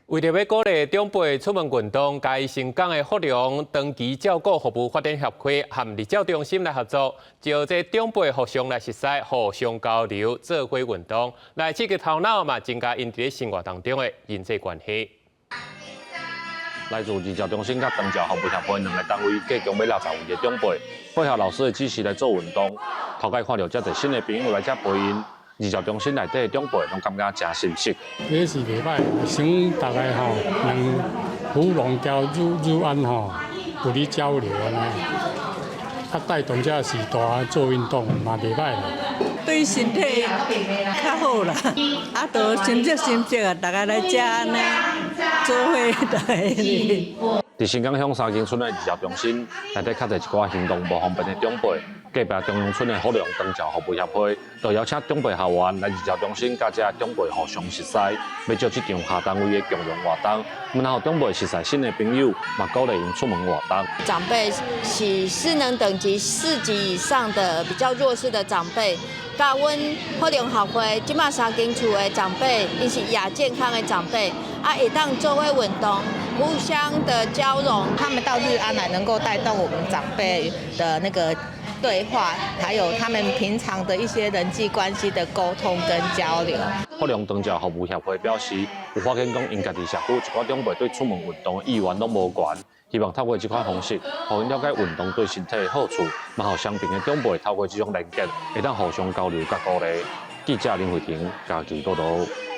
为了要鼓励长辈出门运动，嘉新港的福良长期照顾服务发展协会和日照中心来合作，招这长辈互相来熟悉、互相交流，做伙运动，来刺激头脑嘛，增加因伫生活当中的人际关系。来自日照中心甲长照服务协会两个单位，计共要60位的长辈，配合老师的指示来做运动。头届看到遮侪新的朋友来遮陪因。 日照中心内底的长辈拢感觉真熟悉。这是袂歹，想大家吼能扶龙交入安吼，有咧交流安尼，啊带动遮时代做运动嘛袂歹。对身体较好啦，啊，都心足啊，大家来遮安尼做伙来。伫新港乡三间村的日照中心内底，较侪一寡行动无方便的长辈。 隔壁中央村的福良长照服务协会，就邀请长辈校员来日照中心，甲遮长辈互相熟悉，要做这场下单位的共融活动，然后长辈熟悉新的朋友，嘛鼓励因出门活动。长辈是失能等级4级以上的比较弱势的长辈，甲阮福良协会即马3间厝的长辈，伊是亚健康的长辈，会当做伙运动，互相的交融。他们到日安来，能够带动我们长辈的那个。 对话，还有他们平常的一些人际关系的沟通跟交流。福良长照服务协会表示，有发现讲因家己社区一寡长辈对出门运动的意愿拢无悬，希望透过这款方式，互因了解运动对身体的好处，然后相平的长辈透过这种连接，会当互相交流甲鼓励。记者林慧婷，家己报道。